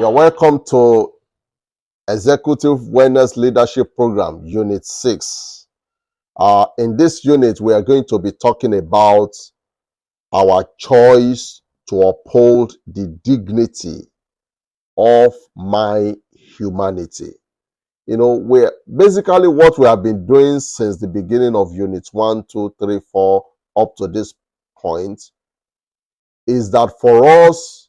You're welcome to Executive Wellness Leadership Program, Unit 6. In this unit, we are going to be talking about our choice to uphold the dignity of my humanity. You know, we're basically what we have been doing since the beginning of Units 1, 2, 3, 4, up to this point, is that for us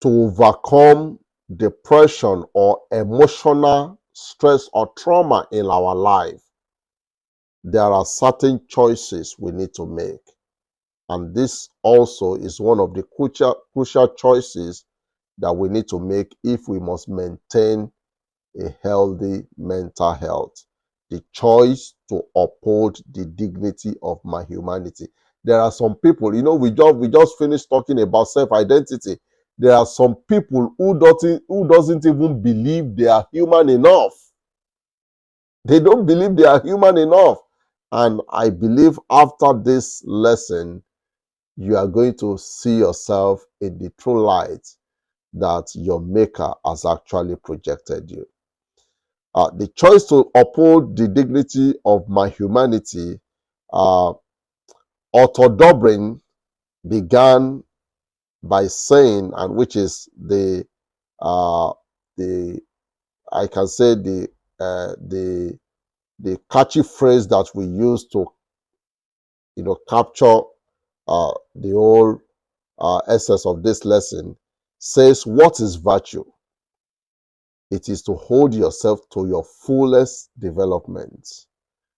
to overcome depression or emotional stress or trauma in our life, there are certain choices we need to make. And this also is one of the crucial choices that we need to make if we must maintain a healthy mental health. The choice to uphold the dignity of my humanity. There are some people, you know, we just finished talking about self-identity. There are some people who doesn't even believe they are human enough. They don't believe they are human enough. And I believe after this lesson, you are going to see yourself in the true light that your maker has actually projected you. The choice to uphold the dignity of my humanity, Otto Dobrin began by saying, and which is the I can say the catchy phrase that we use to capture the whole essence of this lesson, says, what is virtue? It is to hold yourself to your fullest development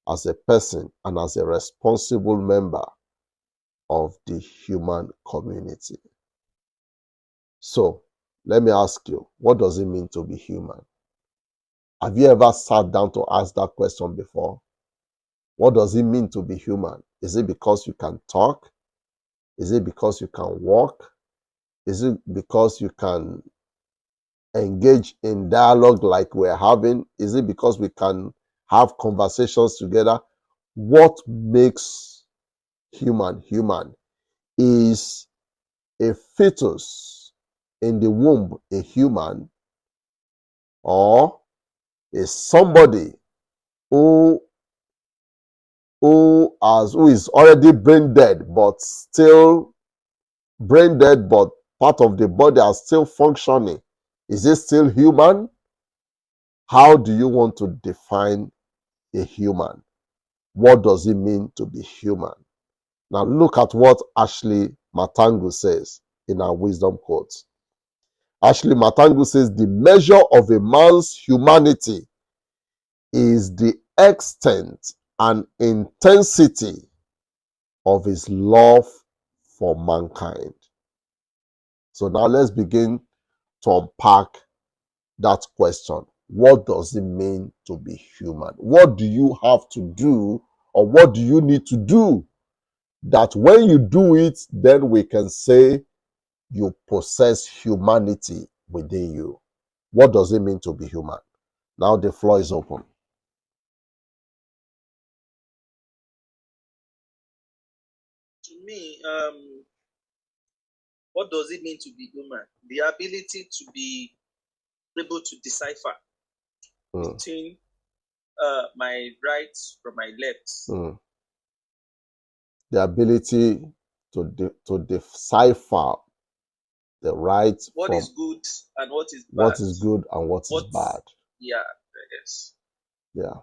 as a person and as a responsible member of the human community. So, let me ask you, what does it mean to be human? Have you ever sat down to ask that question before? What does it mean to be human? Is it because you can talk? Is it because you can walk? Is it because you can engage in dialogue like we're having? Is it because we can have conversations together? What makes human human? Is a fetus in the womb a human, or is somebody who is already brain dead but part of the body are still functioning? Is it still human? How do you want to define a human? What does it mean to be human? Now look at what Ashley Matangu says in her wisdom quotes. Ashley Matangu says, the measure of a man's humanity is the extent and intensity of his love for mankind. So now let's begin to unpack that question. What does it mean to be human? What do you have to do, or what do you need to do that when you do it, then we can say you possess humanity within you? What does it mean to be human? Now the floor is open. To me, what does it mean to be human? The ability to be able to decipher between my right from my left. The ability to decipher the right what from is good and what is bad. What is good and what is bad. Yeah, yes. Yeah.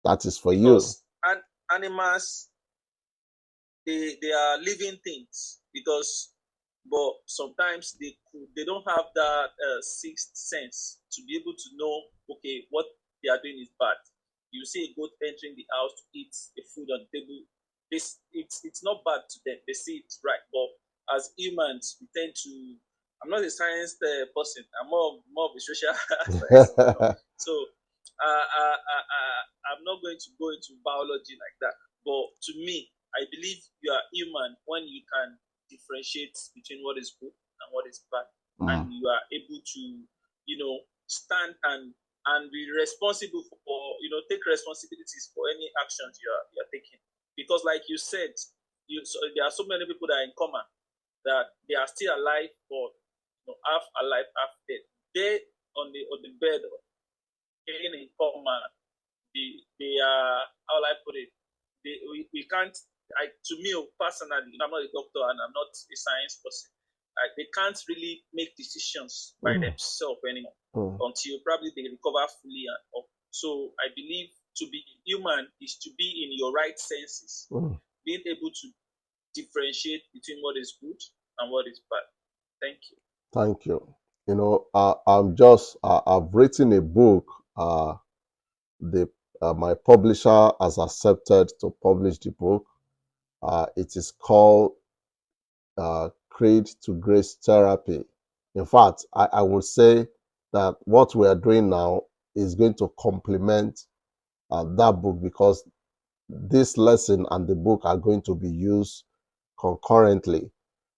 That is for because you. Animals, they are living things, but sometimes they don't have that sixth sense to be able to know, okay, what they are doing is bad. You see a goat entering the house to eat the food on the table. It's not bad to them. They see it's right. But as humans, we tend to. I'm not a science person. I'm more of a social person. So I'm not going to go into biology like that. But to me, I believe you are human when you can differentiate between what is good and what is bad, and you are able to, stand and be responsible for, take responsibilities for any actions you're taking. Because, like you said, there are so many people that are in coma, that they are still alive, but half alive, half dead. they on the bed in a coma, they are, how will I put it? We can't. To me personally, I'm not a doctor and I'm not a science person. They can't really make decisions by themselves anymore until probably they recover fully and up. So I believe to be human is to be in your right senses, being able to differentiate between what is good and what is bad. Thank you. Thank you. You know, I've written a book. The My publisher has accepted to publish the book. It is called Creed to Grace Therapy. In fact, I would say that what we are doing now is going to complement that book, because this lesson and the book are going to be used concurrently.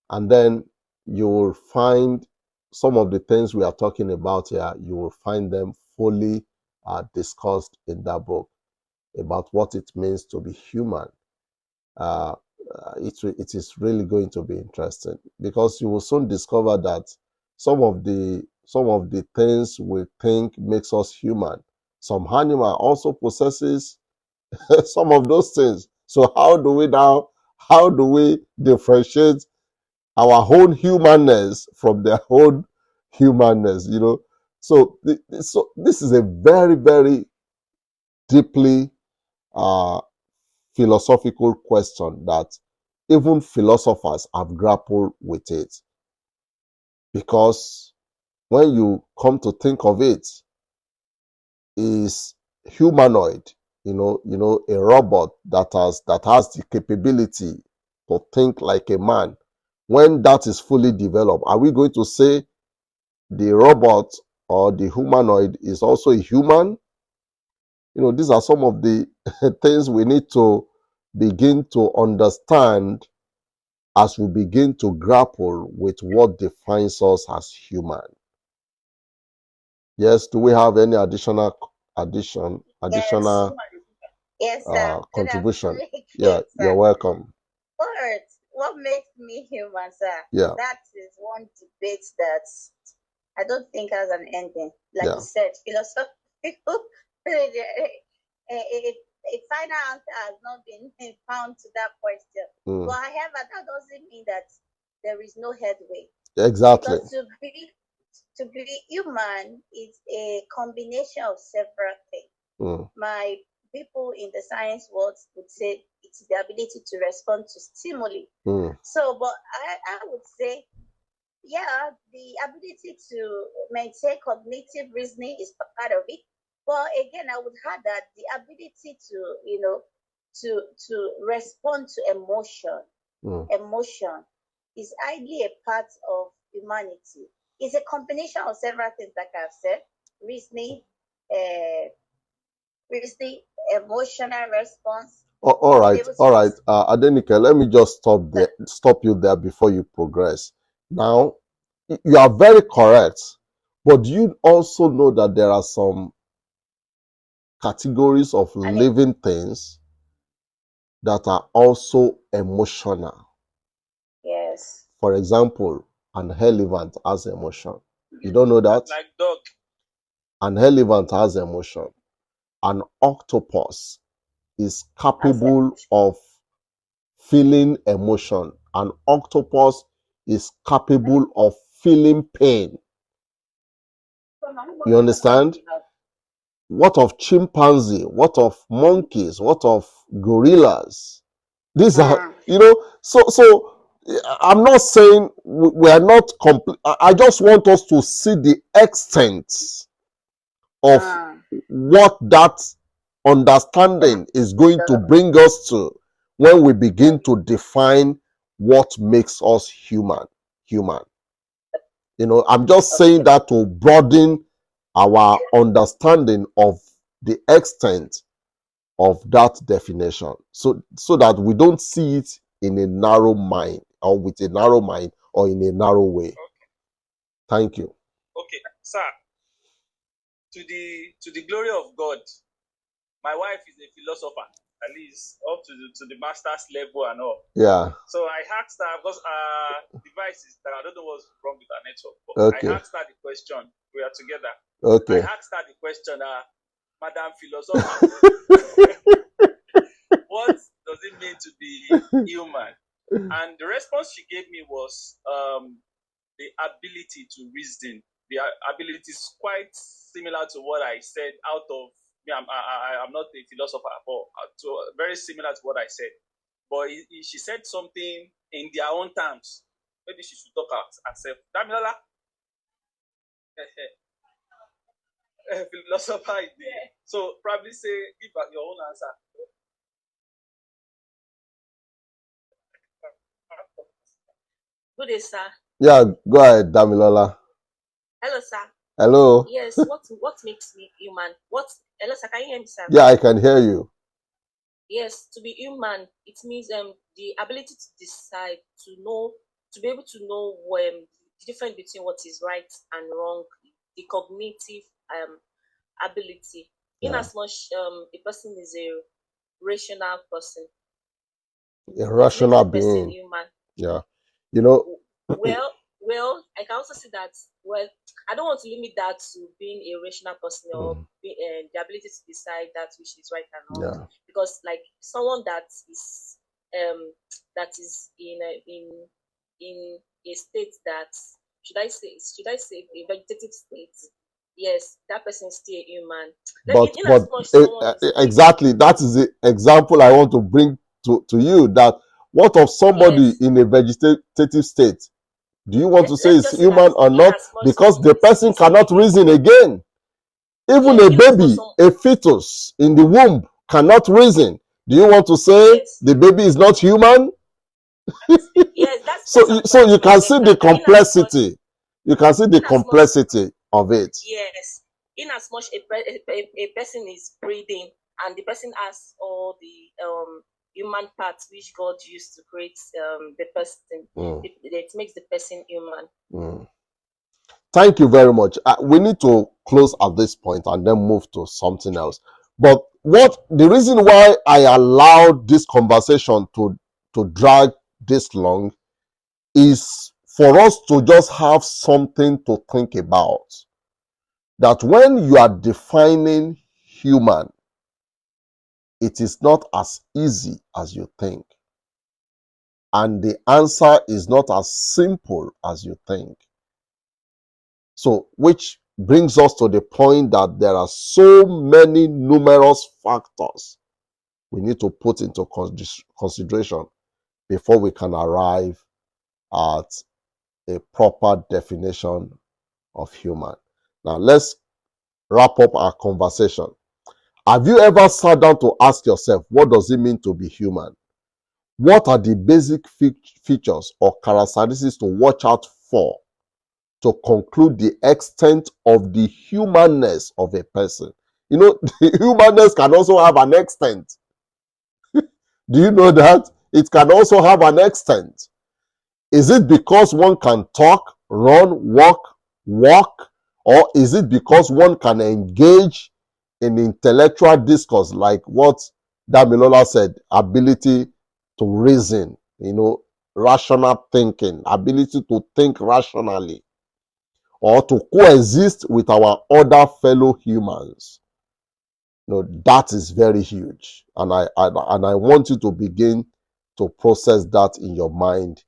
And then you will find some of the things we are talking about here, you will find them fully discussed in that book about what it means to be human. It is really going to be interesting, because you will soon discover that some of the things we think makes us human, some animal also possesses some of those things. So how do we differentiate our own humanness from their own humanness? So this is a very, very deeply uh, philosophical question that even philosophers have grappled with it, because when you come to think of it, is humanoid, a robot that has the capability to think like a man. When that is fully developed, are we going to say the robot or the humanoid is also a human? These are some of the things we need to begin to understand as we begin to grapple with what defines us as human. Yes, do we have any additional Yes, sir. Good contribution? afternoon. Yeah, Yes, you're sir. welcome. What makes me human, sir? Yeah, That is one debate that I don't think has an ending. Like yeah. you said, philosophical. A final answer has not been found to that question. But however, that doesn't mean that there is no headway. Exactly. Because to be human is a combination of several things. My people in the science world would say it's the ability to respond to stimuli. So, but I would say, yeah, the ability to maintain cognitive reasoning is part of it. But again, I would add that the ability to respond to emotion is highly a part of humanity. It's a combination of several things, like I've said: reasoning, emotional response. All right. Adenike, let me just stop you there before you progress. Now, you are very correct, but do you also know that there are some categories of living things that are also emotional? Yes. For example, an elephant has emotion. You don't know that? Like dog. An elephant has emotion. An octopus is capable of feeling emotion. An octopus is capable of feeling pain. You understand? What of chimpanzee? What of monkeys? What of gorillas? These are, so I'm not saying we are not complete. I just want us to see the extent of what that understanding is going to bring us to when we begin to define what makes us human. I'm just saying that to broaden our understanding of the extent of that definition, so that we don't see it in a narrow mind, or with a narrow mind, or in a narrow way. Thank you. Okay, sir. To the glory of God, my wife is a philosopher, at least up to the master's level and all. Yeah. So I asked her, because devices that I don't know what's wrong with her network, but Okay. I asked her the question: we are together. Okay. I asked her the question, Madam Philosopher, what does it mean to be human? And the response she gave me was the ability to reason. The ability is quite similar to what I said out of me. I'm not a philosopher, but very similar to what I said. But she said something in their own terms. Maybe she should talk out herself. Damilola, philosopher. Yeah. So probably say, give your own answer. Good day, sir. Yeah, go ahead, Damilola. Hello, sir. Hello. Yes, what makes me human? Hello, sir, can you hear me, sir? Yeah, I can hear you. Yes, to be human, it means the ability to decide, to be able to know the difference between what is right and wrong, the cognitive ability. In as much a person is a rational person, A rational makes the person being. human. Yeah. You know, well, I can also see that. Well, I don't want to limit that to being a rational person or the ability to decide that which is right and wrong. Yeah. Because, like someone that is in a state that should I say a vegetative state. Yes, that person is still a human. Exactly, that is the example I want to bring to you. That what of somebody in a vegetative state? Do you want to say it's human or not? Because the person cannot reason again. Even a baby, a fetus in the womb cannot reason. Do you want to say the baby is not human? Yes, that's so you can see the complexity. You can see the complexity of it. Yes, in as much a person is breathing and the person has all the human parts which God used to create the person, it makes the person human. Thank you very much. We need to close at this point and then move to something else. But the reason why I allowed this conversation to drag this long is for us to just have something to think about. That when you are defining human, it is not as easy as you think. And the answer is not as simple as you think. So, which brings us to the point that there are so many numerous factors we need to put into consideration before we can arrive at a proper definition of human. Now, let's wrap up our conversation. Have you ever sat down to ask yourself, what does it mean to be human? What are the basic features or characteristics to watch out for to conclude the extent of the humanness of a person? You know, the humanness can also have an extent. Do you know that? It can also have an extent. Is it because one can talk, run, walk, or is it because one can engage in intellectual discourse, like what Damilola said, ability to reason, rational thinking, ability to think rationally, or to coexist with our other fellow humans? That is very huge, and I want you to begin to process that in your mind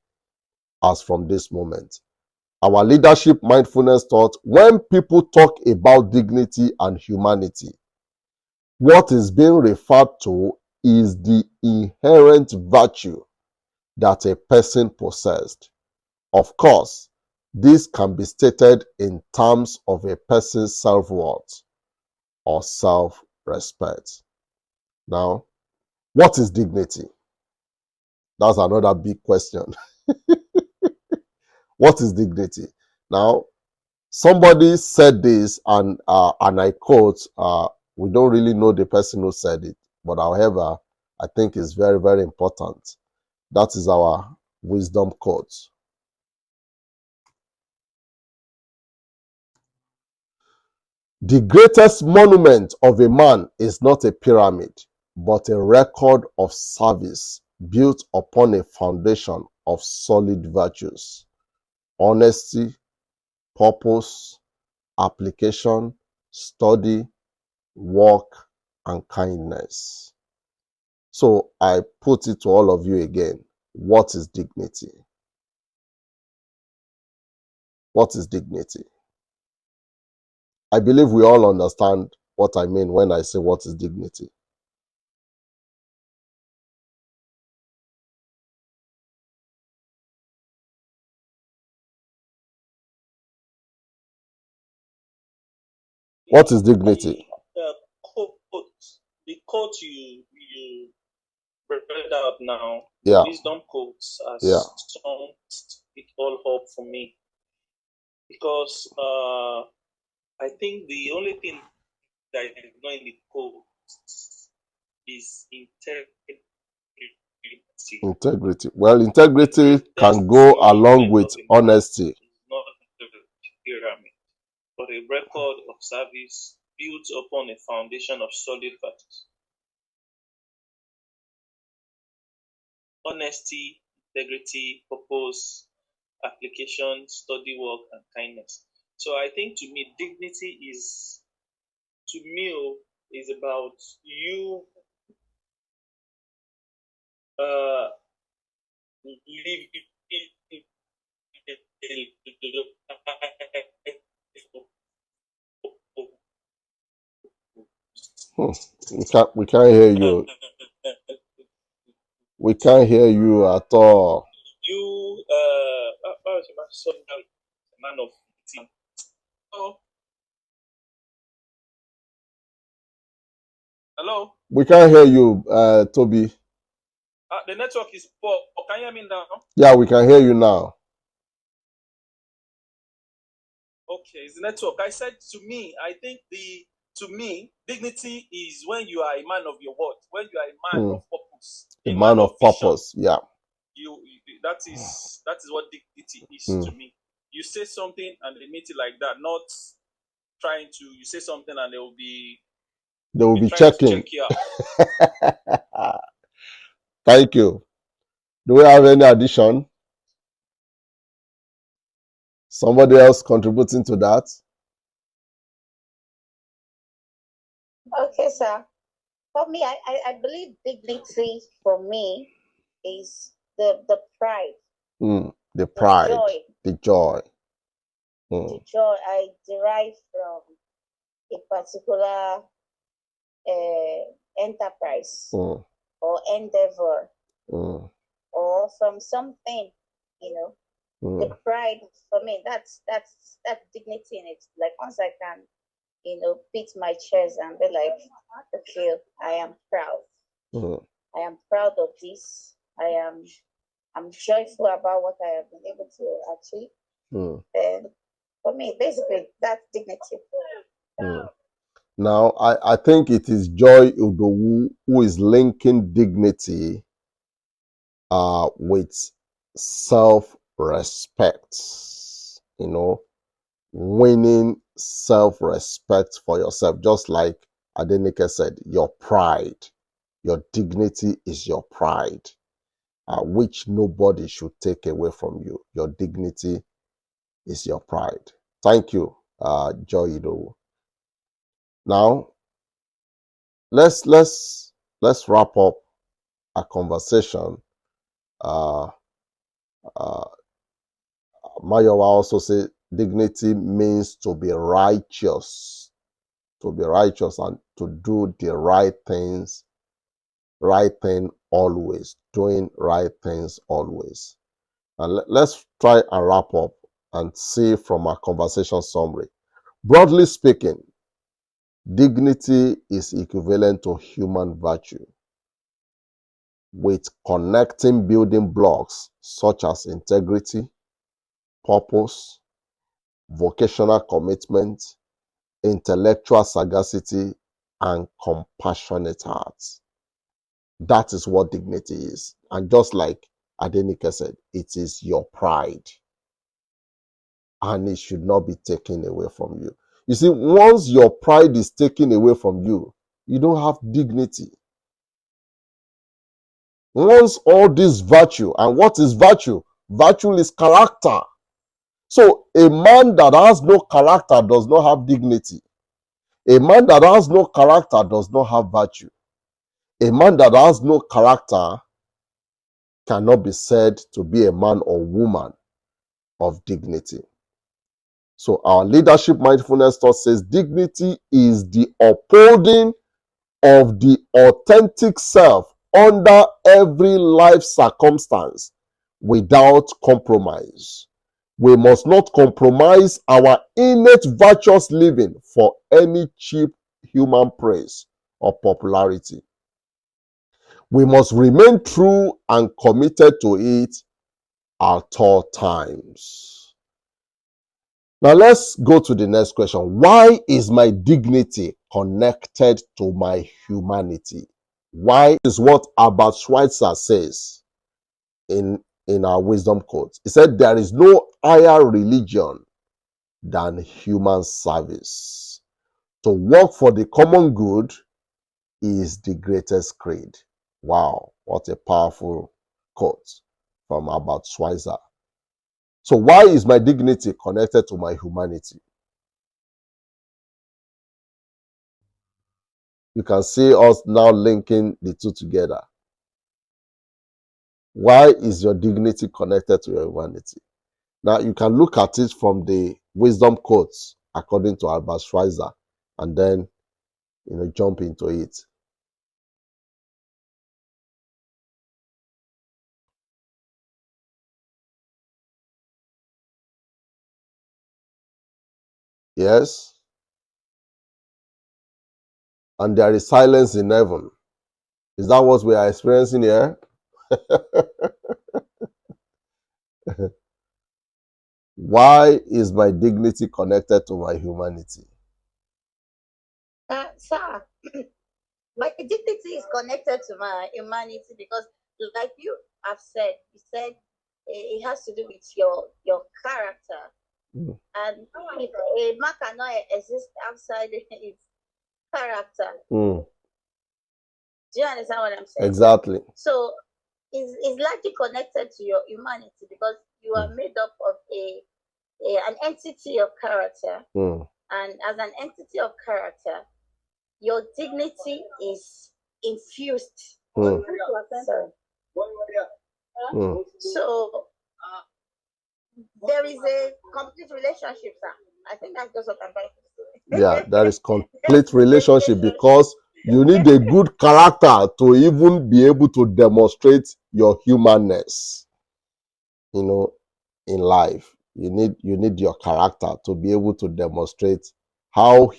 as from this moment. Our leadership mindfulness thought: when people talk about dignity and humanity, what is being referred to is the inherent virtue that a person possessed. Of course, this can be stated in terms of a person's self-worth or self-respect. Now, what is dignity? That's another big question. What is dignity? Now, somebody said this, and I quote, we don't really know the person who said it, but however, I think it's very, very important. That is our wisdom quote. The greatest monument of a man is not a pyramid, but a record of service built upon a foundation of solid virtues: honesty, purpose, application, study, work, and kindness. So I put it to all of you again. What is dignity? What is dignity? I believe we all understand what I mean when I say what is dignity. What is dignity? The quote you read out now, Yeah. wisdom quotes, has Yeah. summed it all up for me. Because I think the only thing that is not in the quotes is integrity. Integrity. Well, integrity The can greatest go along monument with of a man honesty. is not the pyramid, but a record of service built upon a foundation of solid values. Honesty, integrity, purpose, application, study work, and kindness. So I think to me, dignity is about you living We can't hear you. We can't hear you at all. You man of team. Oh, hello. We can't hear you, Toby. The network is poor. Oh, can you hear me now? Yeah, we can hear you now. Okay, it's the network. I said I think dignity is when you are a man of your word, when you are a man of purpose, A a man man of of vision. purpose. Yeah. That is what dignity is to me. You say something and they meet it like that, not trying to you say something and they will be trying to checking. check you out. Thank you. Do we have any addition? Somebody else contributing to that? Okay, sir. For me, I believe dignity for me is the pride. The pride. The joy. The joy I derive from a particular enterprise or endeavor or from something, the pride for me, that's dignity in it. Like once I can, beat my chest and be like, okay, I am proud. I am proud of this. I'm joyful about what I have been able to achieve. And for me, basically, that's dignity. Now, I think it is Joy Udowu who is linking dignity with self-respect. Winning self-respect for yourself. Just like Adenike said, your pride. Your dignity is your pride, which nobody should take away from you. Your dignity is your pride. Thank you, Joy Udowu. Now, let's wrap up a conversation. Mayowa also said dignity means to be righteous, and to do the right thing always, doing right things always. And let's try and wrap up and see from our conversation summary. Broadly speaking, dignity is equivalent to human virtue, with connecting building blocks such as integrity, purpose, vocational commitment, intellectual sagacity, and compassionate hearts. That is what dignity is. And just like Adenike said, it is your pride. And it should not be taken away from you. You see, once your pride is taken away from you, you don't have dignity. Once all this virtue, and what is virtue? Virtue is character. So a man that has no character does not have dignity. A man that has no character does not have virtue. A man that has no character cannot be said to be a man or woman of dignity. So our leadership mindfulness thought says dignity is the upholding of the authentic self under every life circumstance without compromise. We must not compromise our innate virtuous living for any cheap human praise or popularity. We must remain true and committed to it at all times. Now let's go to the next question. Why is my dignity connected to my humanity? Why is what Albert Schweitzer says in our wisdom quote? He said, there is no higher religion than human service. To work for the common good is the greatest creed. Wow, what a powerful quote from Albert Schweitzer. So why is my dignity connected to my humanity? You can see us now linking the two together. Why is your dignity connected to your humanity? Now you can look at it from the wisdom quotes according to Albert Schweitzer and then jump into it. Yes? And there is silence in heaven. Is that what we are experiencing here? Why is my dignity connected to my humanity? Sir, my dignity is connected to my humanity because, like you have said, you said it has to do with your character. Mm. And a man cannot exist outside his character. Mm. Do you understand what I'm saying? Exactly. So it's largely connected to your humanity because you are made up of an entity of character. Mm. And as an entity of character, your dignity is infused. Mm. Mm. So there is a complete relationship, sir. I think that's just what I'm trying to say. Yeah, that is complete relationship because you need a good character to even be able to demonstrate your humanness. In life, you need your character to be able to demonstrate how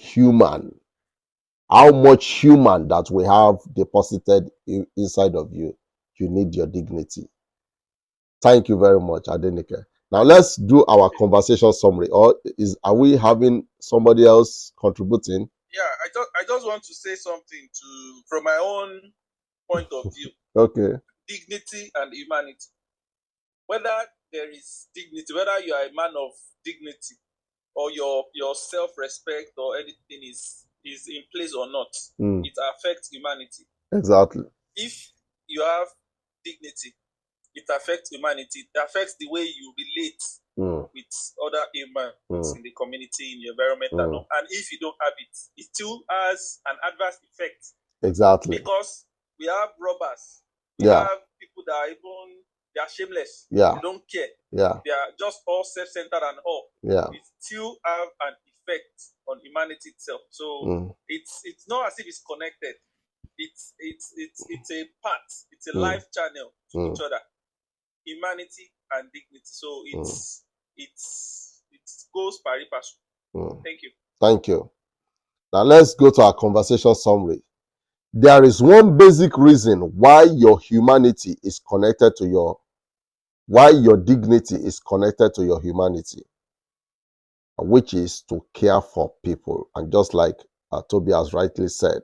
much human that we have deposited inside of you. You need your dignity. Thank you very much, Adenike. Now let's do our conversation summary. Or are we having somebody else contributing? Yeah, I just want to say something from my own point of view. Okay. Dignity and humanity. Whether there is dignity, whether you are a man of dignity or your self-respect or anything is in place or not, it affects humanity. Exactly. If you have dignity, it affects humanity. It affects the way you relate with other humans in the community, in the environment, and if you don't have it, it still has an adverse effect. Exactly. Because we have robbers, we Yeah. have people that they are shameless. Yeah. They don't care. Yeah. They are just all self-centered and all. Yeah. It still have an effect on humanity itself. So it's not as if it's connected. It's a part. It's a life channel to each other. Humanity and dignity. So it goes pari passu. Thank you. Thank you. Now let's go to our conversation summary. There is one basic reason why your humanity is connected to why your dignity is connected to your humanity, which is to care for people. And just like Toby has rightly said,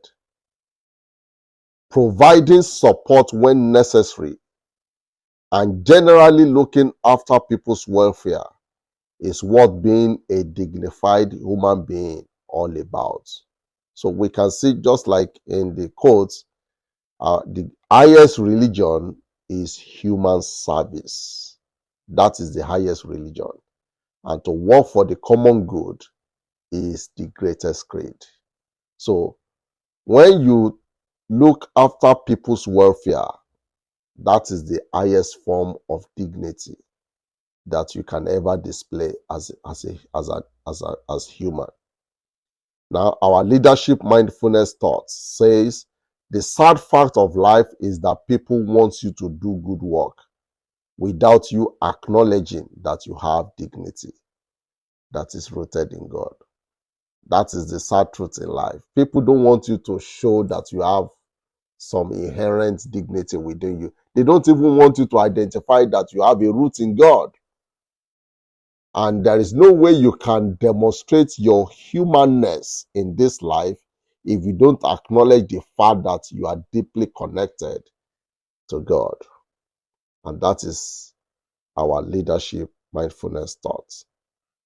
providing support when necessary and generally looking after people's welfare is what being a dignified human being all about. So we can see, just like in the quotes, the highest religion is human service. That is the highest religion. and to work for the common good is the greatest creed. So when you look after people's welfare, that is the highest form of dignity that you can ever display as human. Now, our leadership mindfulness thought says the sad fact of life is that people want you to do good work without you acknowledging that you have dignity that is rooted in God. That is the sad truth in life. People don't want you to show that you have some inherent dignity within you. They don't even want you to identify that you have a root in God. And there is no way you can demonstrate your humanness in this life if you don't acknowledge the fact that you are deeply connected to God. And that is our leadership mindfulness thoughts.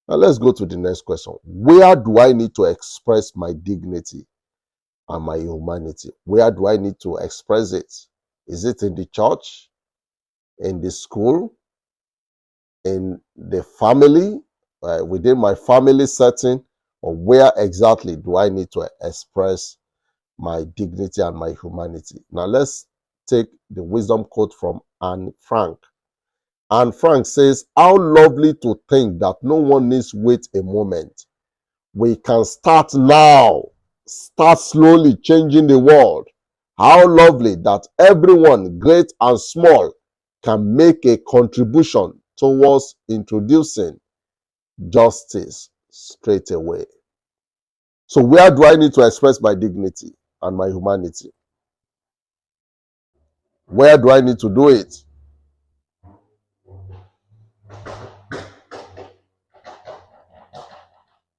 Now let's go to the next question. Where do I need to express my dignity and my humanity? Where do I need to express it? Is it in the church, in the school, in the family, within my family setting, or where exactly do I need to express my dignity and my humanity? Now let's take the wisdom quote from Anne Frank. Anne Frank says, "How lovely to think that no one needs wait a moment. We can start now, start slowly changing the world. How lovely that everyone, great and small, can make a contribution towards introducing justice straight away." So where do I need to express my dignity and my humanity? Where do I need to do it?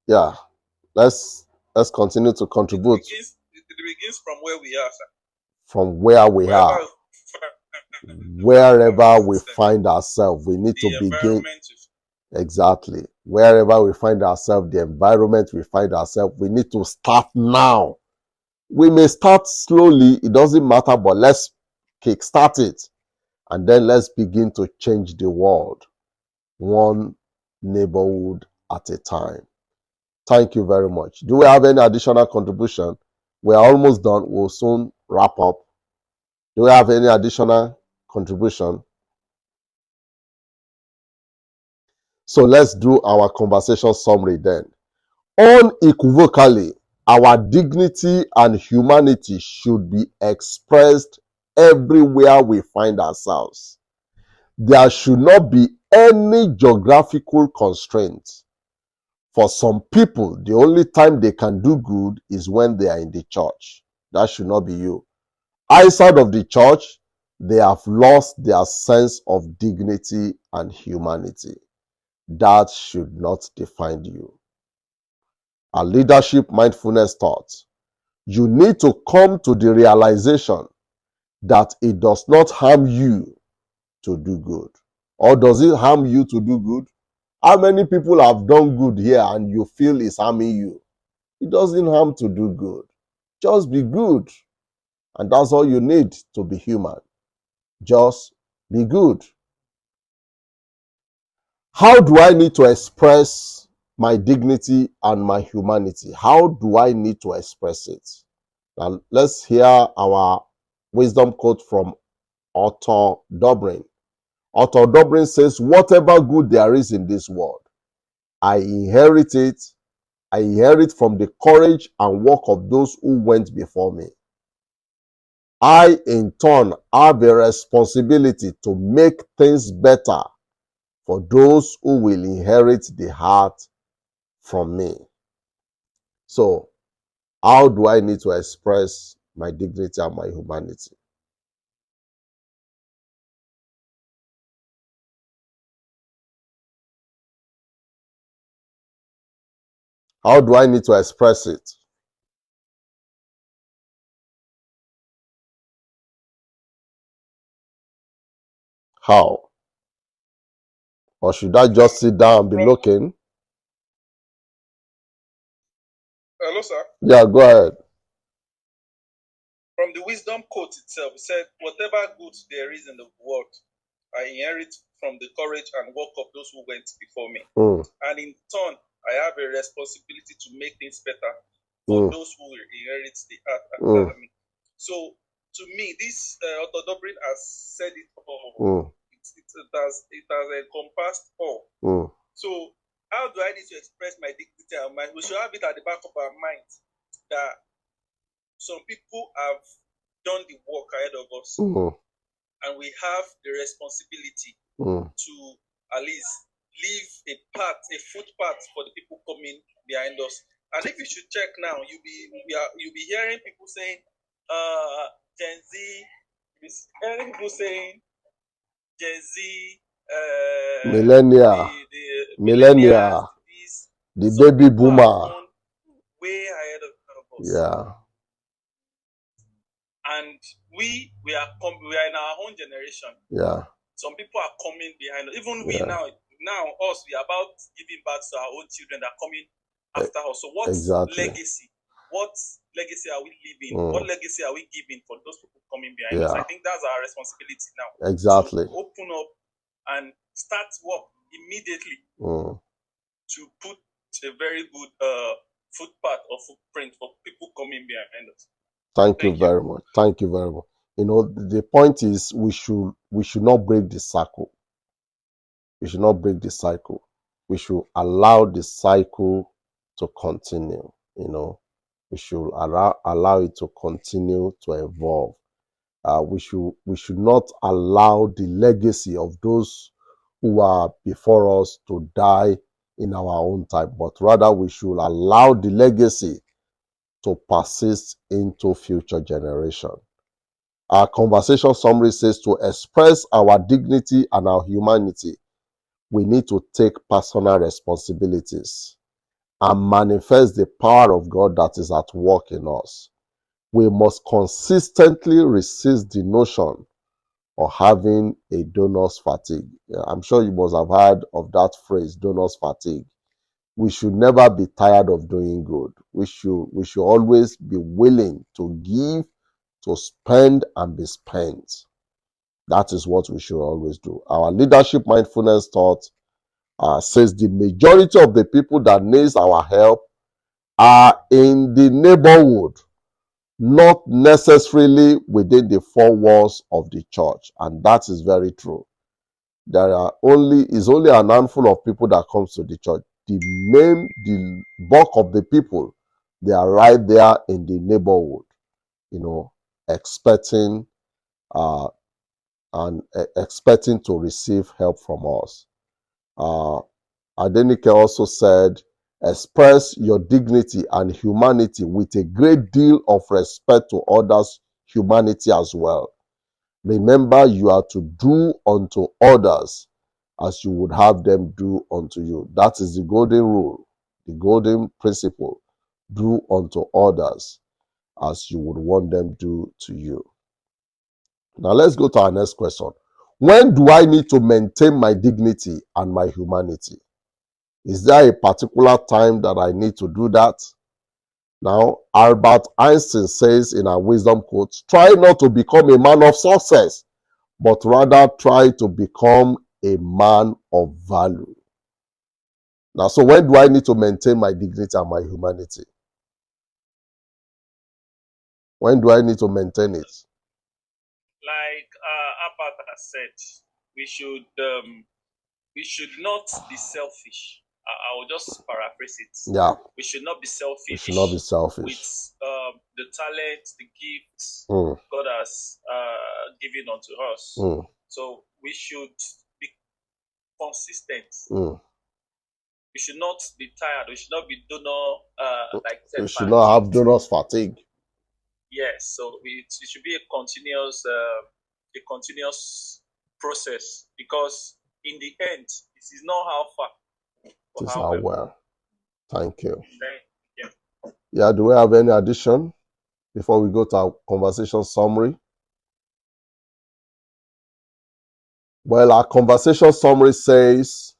Yeah, let's continue to contribute. It begins from where we are, sir. From where we are. Wherever we find ourselves, we need to begin. Exactly. Wherever we find ourselves, the environment we find ourselves, we need to start now. We may start slowly, it doesn't matter, but let's kickstart it. And then let's begin to change the world, one neighborhood at a time. Thank you very much. Do we have any additional contribution? We are almost done. We'll soon wrap up. Do we have any additional contribution? So let's do our conversation summary then. Unequivocally, our dignity and humanity should be expressed everywhere we find ourselves. There should not be any geographical constraints. For some people, the only time they can do good is when they are in the church. That should not be you. Outside of the church, they have lost their sense of dignity and humanity. That should not define you. A leadership mindfulness thought. You need to come to the realization that it does not harm you to do good. Or does it harm you to do good? How many people have done good here and you feel it's harming you? It doesn't harm to do good. Just be good. And that's all you need to be human. Just be good. How do I need to express my dignity and my humanity? How do I need to express it? Now, let's hear our wisdom quote from Otto Dobrin. Otto Dobrin says, "Whatever good there is in this world, I inherit it. I inherit from the courage and work of those who went before me. I, in turn, have a responsibility to make things better for those who will inherit the heart from me." So, how do I need to express my dignity and my humanity? How do I need to express it? How? Or should I just sit down and be looking? Hello, sir. Yeah, go ahead. From the wisdom quote itself, it said, "Whatever good there is in the world, I inherit from the courage and work of those who went before me. And in turn, I have a responsibility to make things better for those who will inherit the earth after me. So, to me, this Author Dobrin has said it all. It has encompassed all. So, how do I need to express my dignity and mind? We should have it at the back of our mind that some people have done the work ahead of us, and we have the responsibility to at least leave a footpath for the people coming behind us. And if you should check now, you'll be hearing people saying, Gen Z, hearing people saying Gen Z, millennia, the baby boomer, way ahead of us. Yeah. And we are in our own generation. Yeah. Some people are coming behind us. Even we now us, we are about giving birth to our own children that are coming after us. So what legacy? What legacy are we leaving? What legacy are we giving for those people coming behind us? I think that's our responsibility now. Exactly. To open up and start work immediately to put a very good footpath or footprint for people coming behind us. Thank you very much. Thank you very much. You know, the point is we should not break the cycle. We should not break the cycle. We should allow the cycle to continue. You know, we should allow it to continue to evolve. We should not allow the legacy of those who are before us to die in our own time, but rather we should allow the legacy to persist into future generation. Our conversation summary says to express our dignity and our humanity, we need to take personal responsibilities and manifest the power of God that is at work in us. We must consistently resist the notion of having a donor's fatigue. I'm sure you must have heard of that phrase, donor's fatigue. We should never be tired of doing good. We should always be willing to give, to spend, and be spent. That is what we should always do. Our leadership mindfulness thought says the majority of the people that needs our help are in the neighborhood, not necessarily within the four walls of the church. And that is very true. There is only a handful of people that comes to the church. The bulk of the people, they are right there in the neighborhood, you know, expecting to receive help from us. Adenike also said, express your dignity and humanity with a great deal of respect to others' humanity as well. Remember, you are to do unto others as you would have them do unto you. That is the golden rule, the golden principle. Do unto others as you would want them do to you. Now let's go to our next question. When do I need to maintain my dignity and my humanity? Is there a particular time that I need to do that? Now, Albert Einstein says in our wisdom quote, try not to become a man of success, but rather try to become a man of value. Now, so when do I need to maintain my dignity and my humanity? When do I need to maintain it? Like Albert has said, we should not be selfish. I will just paraphrase it. Yeah. We should not be selfish. We should not be selfish. With the talents, the gifts God has given unto us. So we should be consistent. We should not be tired. We should not be we should not have donor's fatigue. Yes. So it should be a continuous process, because in the end, this is not how far. This is how well. Thank you. Yeah. Yeah, do we have any addition before we go to our conversation summary? Well, our conversation summary says,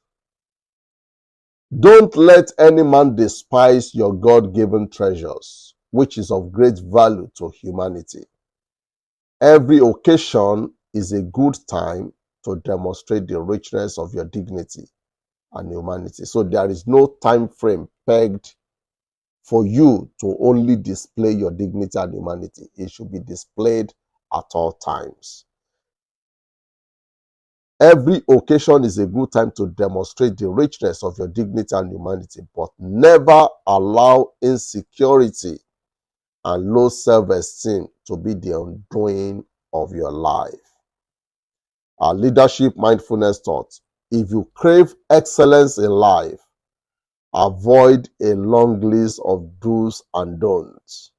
don't let any man despise your God-given treasures, which is of great value to humanity. Every occasion is a good time to demonstrate the richness of your dignity and humanity. So there is no time frame pegged for you to only display your dignity and humanity. It should be displayed at all times. Every occasion is a good time to demonstrate the richness of your dignity and humanity, but never allow insecurity and low self-esteem to be the undoing of your life. Our leadership mindfulness thought: if you crave excellence in life, avoid a long list of do's and don'ts.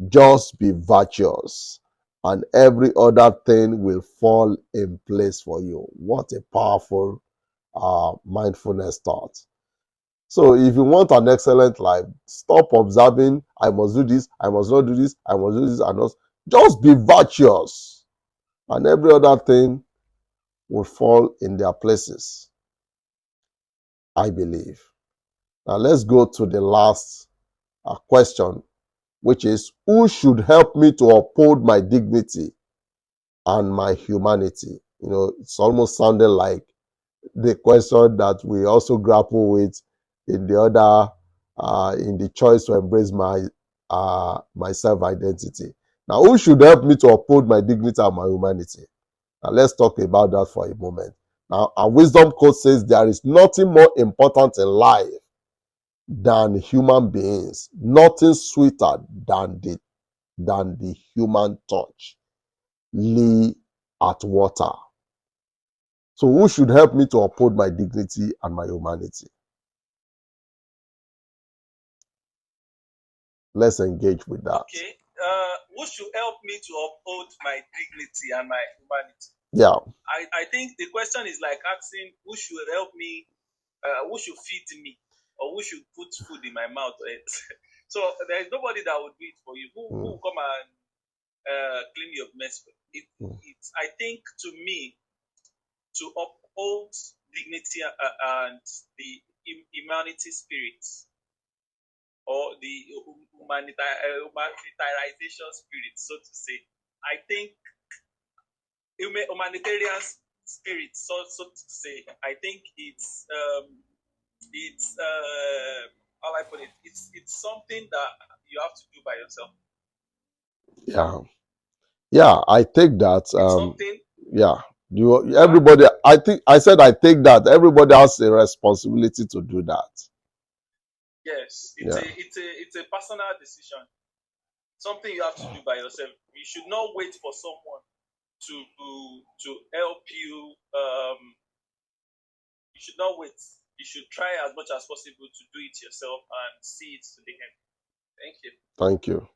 Just be virtuous, and every other thing will fall in place for you. What a powerful mindfulness thought. So if you want an excellent life, stop observing, I must do this, I must not do this, I must do this, and not. Just be virtuous, and every other thing will fall in their places, I believe. Now let's go to the last question, which is, who should help me to uphold my dignity and my humanity? You know, it's almost sounded like the question that we also grapple with in the other, in the choice to embrace my self-identity. Now, who should help me to uphold my dignity and my humanity? Now, let's talk about that for a moment. Now, our wisdom code says there is nothing more important in life than human beings, nothing sweeter than the human touch. Lee Atwater. So who should help me to uphold my dignity and my humanity? Let's engage with that. Okay. Who should help me to uphold my dignity and my humanity? Yeah. I think the question is like asking who should help me, who should feed me, or who should put food in my mouth. So there is nobody that will do it for you. Who will come and clean your mess? It's, I think, to me, to uphold dignity and the humanity spirit, or the humanitarianization spirit, so to say. I think humanitarian spirit, so to say. I think it's how I put it. It's something that you have to do by yourself. Yeah, I take that. It's something. Yeah, everybody. I take that. Everybody has a responsibility to do that. Yes, it's a personal decision. Something you have to do by yourself. You should not wait for someone to help you. You should not wait. You should try as much as possible to do it yourself and see it to the end. Thank you. Thank you.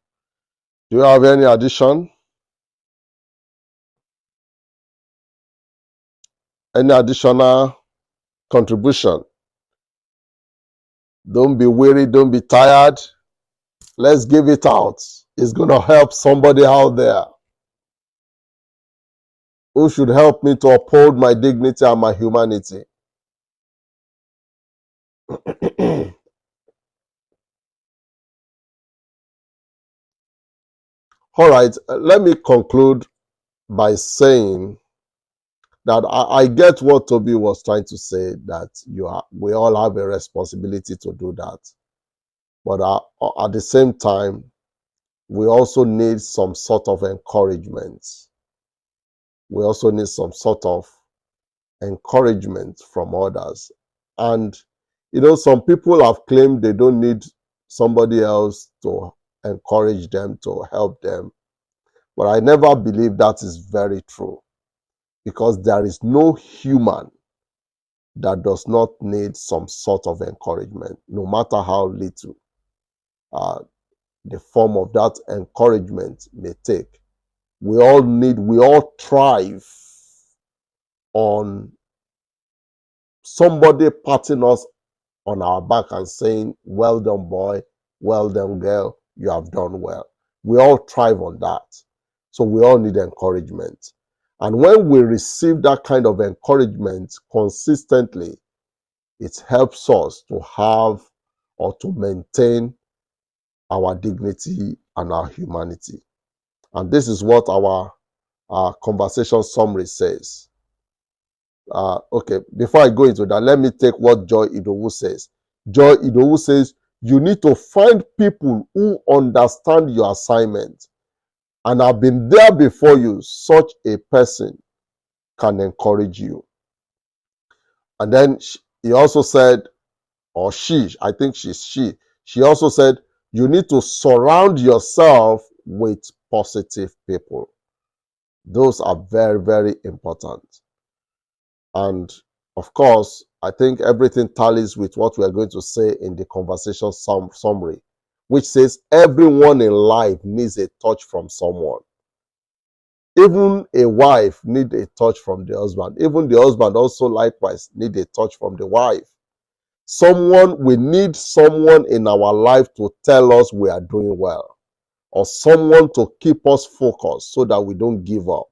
Do you have any addition? Any additional contribution? Don't be weary, don't be tired. Let's give it out. It's going to help somebody out there. Who should help me to uphold my dignity and my humanity? All right, let me conclude by saying that I get what Toby was trying to say, that we all have a responsibility to do that. But at the same time, we also need some sort of encouragement. We also need some sort of encouragement from others. And, you know, some people have claimed they don't need somebody else to encourage them, to help them. But I never believe that is very true, because there is no human that does not need some sort of encouragement, no matter how little the form of that encouragement may take. We all thrive on somebody patting us on our back and saying, well done, boy, well done, girl, you have done well. We all thrive on that. So we all need encouragement. And when we receive that kind of encouragement consistently, it helps us to have or to maintain our dignity and our humanity. And this is what our conversation summary says. Okay, before I go into that, let me take what Joy Idowu says. Joy Idowu says, you need to find people who understand your assignment and have been there before you. Such a person can encourage you. And then he also said, or I think she also said, you need to surround yourself with positive people. Those are very, very important. And of course, I think everything tallies with what we are going to say in the conversation summary, which says everyone in life needs a touch from someone. Even a wife needs a touch from the husband. Even the husband also likewise needs a touch from the wife. We need someone in our life to tell us we are doing well, or someone to keep us focused so that we don't give up,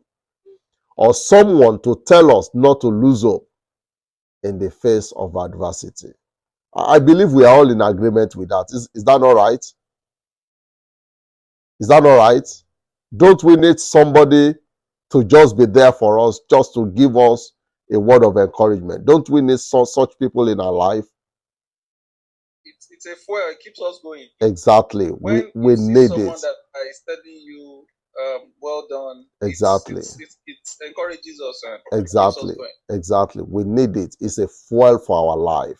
or someone to tell us not to lose hope in the face of adversity. I believe we are all in agreement with that. Is that all right? Is that all right? Don't we need somebody to just be there for us, just to give us a word of encouragement? Don't we need such people in our life? It's a fuel. It keeps us going. Exactly. When we you see need someone it. that is telling you, well done, Exactly. it encourages us and Exactly. keeps us going. Exactly. We need it. It's a fuel for our life.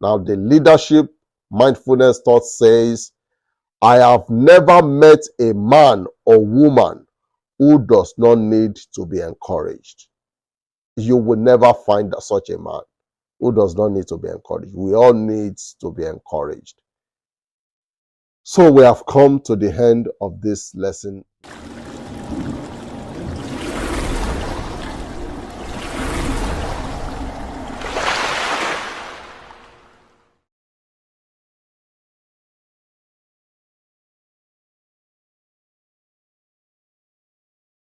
Now, the leadership mindfulness thought says, I have never met a man or woman who does not need to be encouraged. You will never find such a man who does not need to be encouraged. We all need to be encouraged. So we have come to the end of this lesson.